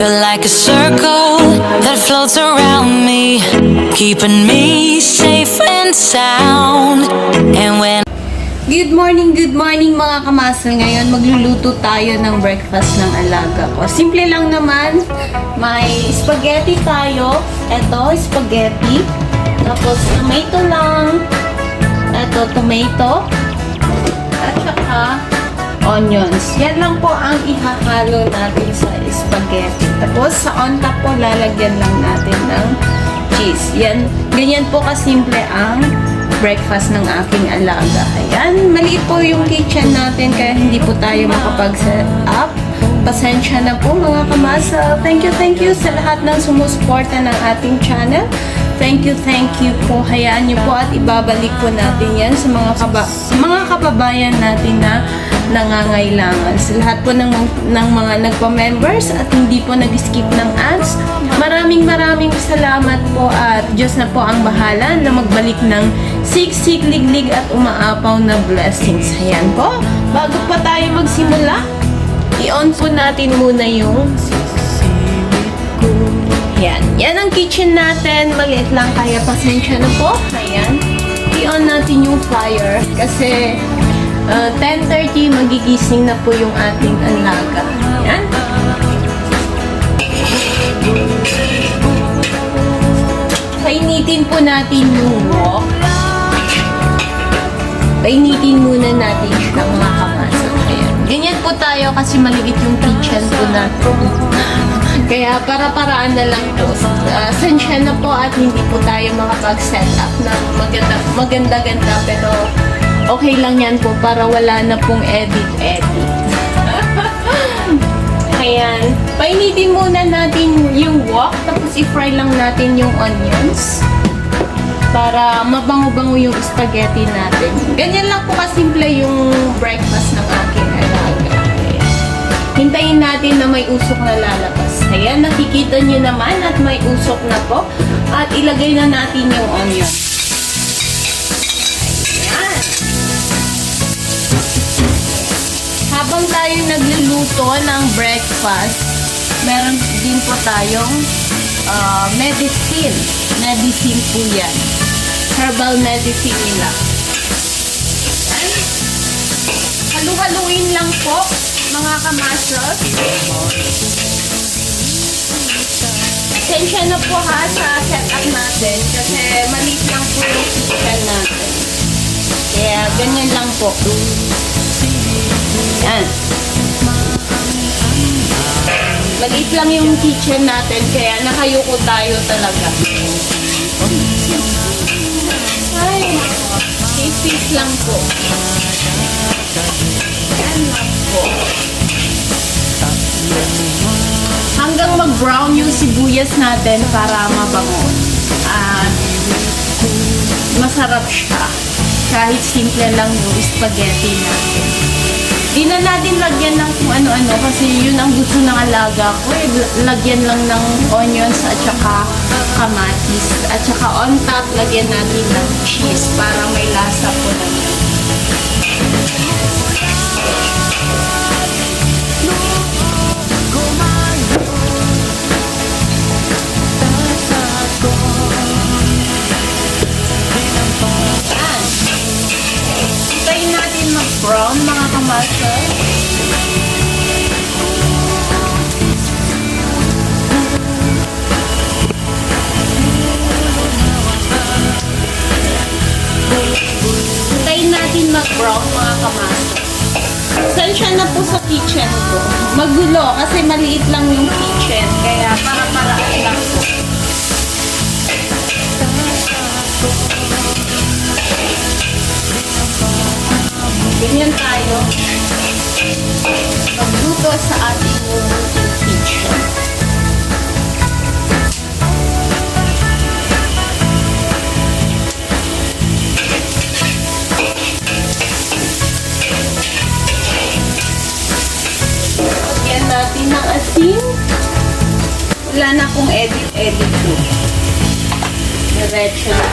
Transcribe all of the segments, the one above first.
You're like a circle that floats around me, keeping me safe and sound. And when good morning mga kamasal. Ngayon magluluto tayo ng breakfast ng alaga ko. Simple lang naman. May spaghetti tayo. Ito, spaghetti. Tapos tomato lang. Ito, tomato. At saka onions. Yan lang po ang ihahalo natin sa spaghetti. Tapos sa on top po lalagyan lang natin ng cheese. Yan, ganyan po kasimple ang breakfast ng aking alaga. Ayan, maliit po yung kitchen natin kaya hindi po tayo makapag-set up. Pasensya na po mga kamasa. Thank you sa lahat ng sumusuporta ng ating channel. Thank you po. Hayaan niyo po at ibabalik po natin yan sa mga kababayan natin na nangangailangan. Sa lahat po ng mga nagpa-members at hindi po nag-skip ng ads. Maraming salamat po at Diyos na po ang bahala na magbalik ng siksik, liglig at umaapaw na blessings. Ayan po. Bago pa tayo magsimula, i-on po natin muna yung yan ang kitchen natin. Maliit lang kaya pasensya na po. Ayan. I-on natin yung fire kasi 10:30 magigising na po yung ating alaga. Ayan. Painitin po natin yung wok. Painitin muna natin siya mga kamasa. Ayan. Ganyan po tayo kasi maliit yung kitchen po natin. Kaya para-paraan na lang po. Sensya na po at hindi po tayo makapag-set up ng maganda-ganda pero okay lang yan po para wala na pong edit. Ayan. Painitin muna natin yung wok tapos i-fry lang natin yung onions para mabango-bango yung spaghetti natin. Ganyan lang po kasimple yung breakfast ng aking alaga. Hintayin natin na may usok na lalabas. Ayan, nakikita nyo naman at may usok na po. At ilagay na natin yung onion. Ayan. Habang tayo nagluluto ng breakfast, meron din po tayong medicine. Medicine po yan. Herbal medicine nila. Ayan. Halu-haluin lang po mga kamasos. Pasensya na po ha sa setup natin kasi maliit lang po yung kitchen natin. Kaya ganyan lang po. Yan. Maliit lang yung kitchen natin kaya nakayuko tayo talaga. Ay, pace lang po. Yan lang po. Hanggang mag-brown yung sibuyas natin para mabango. At masarap siya. Kahit simple lang yung spaghetti natin. Di na natin lagyan ng kung ano-ano kasi yun ang gusto ng alaga ko. Lagyan lang ng onions at saka kamatis. At saka on top, lagyan natin ng cheese para may lasa po naman. Brown mga kamasal. Hintayin natin mag-brown mga kamasal. Sensya na po sa kitchen ko. Magulo kasi maliit lang yung kitchen. Kaya para-paraan lang po. Ganyan tayo magluto sa ating kitchen. Lagyan natin ng asin. Wala na akong edit po. Diretso na.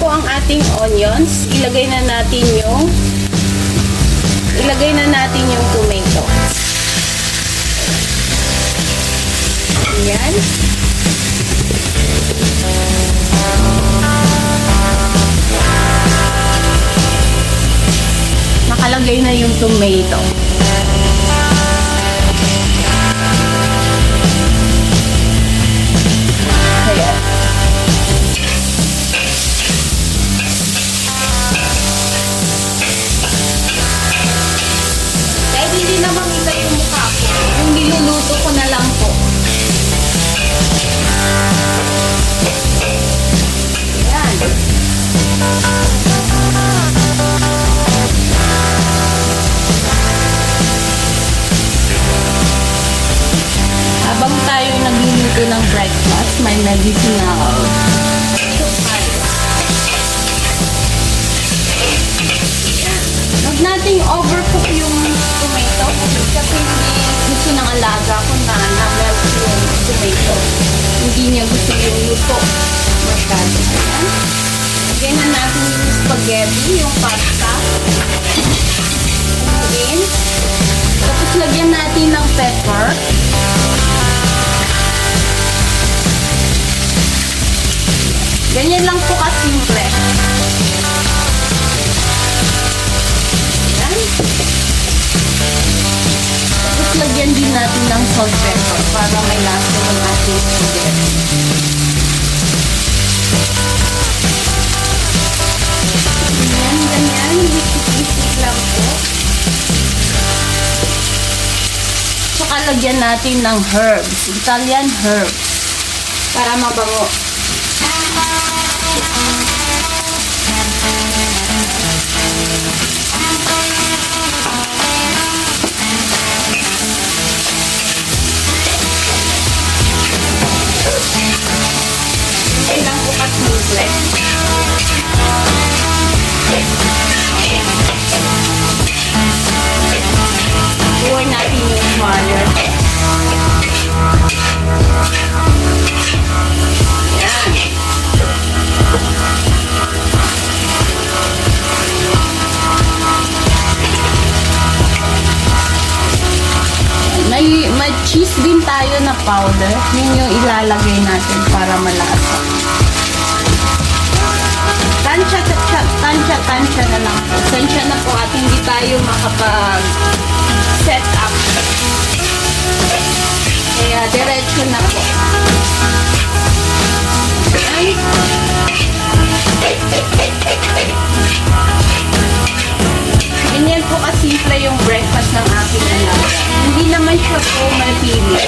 po ang ating onions. Ilagay na natin yung tomato. Ayan. Nakalagay na yung tomato. Ayan. Kahit hindi naman iba yung mukha ko, yung niluluto ko na lang po. Ayan. Habang tayo nagluluto ng breakfast, may medicinal. Huwag nating overcook yung tomato kasi hindi gusto ng alaga kung na-melt yung tomato. Hindi niya gusto yung luto. Masyado. Ayan. Lagyan na natin yung spaghetti, yung pasta. Ayan. Tapos lagyan natin ng pepper. Ganyan lang po kasimple. Ayan. Tapos lagyan din natin ng salt pepper para may lasa ng ating spaghetti. Ganyan, ganyan. Isip-isip lang po. Tsaka lagyan natin ng herbs. Italian herbs. Para mabango. Hindi lang po kasimple. Pour natin yung water. Yan. May cheese din tayo na powder. Yun yung ilalagay natin para malasa. Tansya na lang po. Tansya na po at hindi tayo makapag-set up. Kaya diretso na po. Ay. Ganyan po kasimple yung breakfast ng aking alaga. Hindi naman siya po mapili.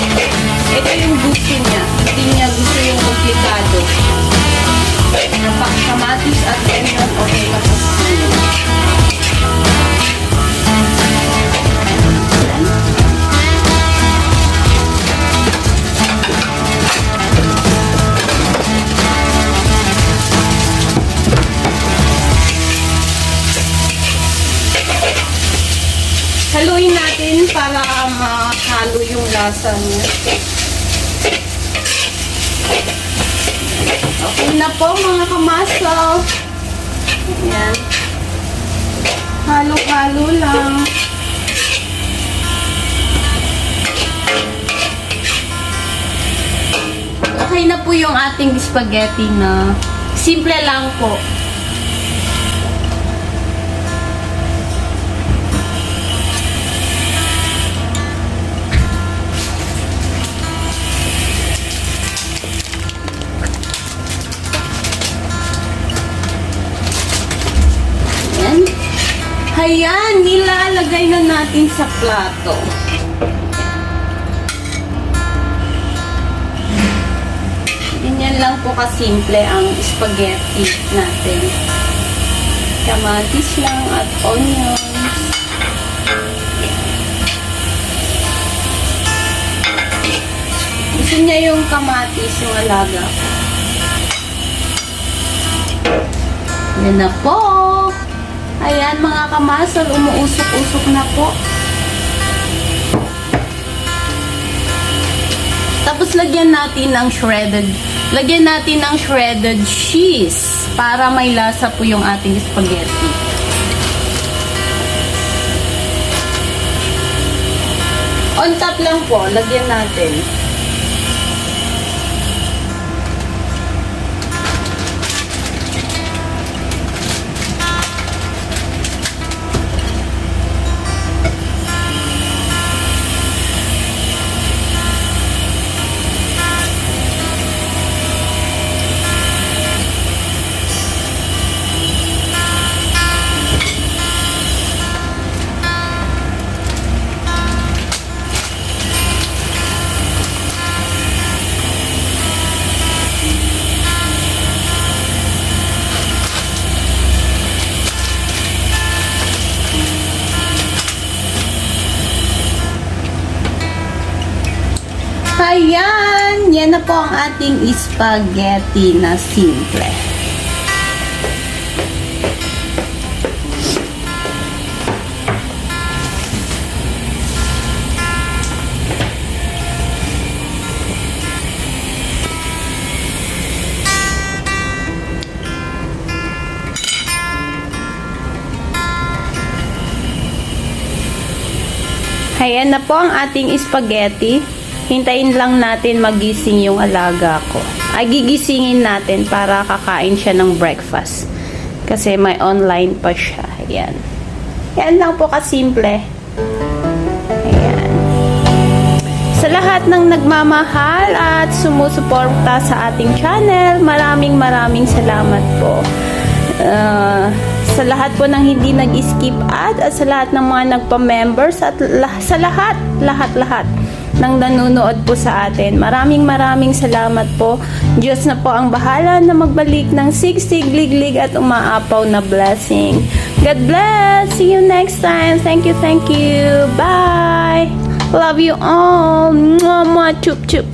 Ito yung gusto niya. Hindi niya gusto yung komplikado. Kamatis at onion, okay na po sa kanya. Haluin natin para mahalo yung lasa niya. Okay na po mga kamasal. Ayan. Halo-halo lang. Okay na po yung ating spaghetti na simple lang po. Ayan, nilalagay na natin sa plato. Ganyan lang po kasimple ang spaghetti natin. Kamatis lang at onions. Gusto niya yung kamatis, yung alaga. Yan na po. Ayan mga kamasal, umuusok-usok na po. Tapos lagyan natin ng shredded cheese. para may lasa po yung ating spaghetti. On top lang po, lagyan natin. Ayan! Yan na po ang ating spaghetti na simple. Ayan na po ang ating spaghetti. Hintayin lang natin magising yung alaga ko. Ay, gigisingin natin para kakain siya ng breakfast. Kasi may online pa siya. Ayan. Yan lang po kasimple. Ayan. Sa lahat ng nagmamahal at sumusuporta sa ating channel, maraming salamat po. Sa lahat po ng hindi nag-skip ad at sa lahat ng mga nagpa-members at sa lahat ng nanonood po sa atin. Maraming salamat po. Diyos na po ang bahala na magbalik ng sigsig, liglig at umaapaw na blessing. God bless. See you next time. Thank you. Bye. Love you all. Mwah, mwah, chup, chup.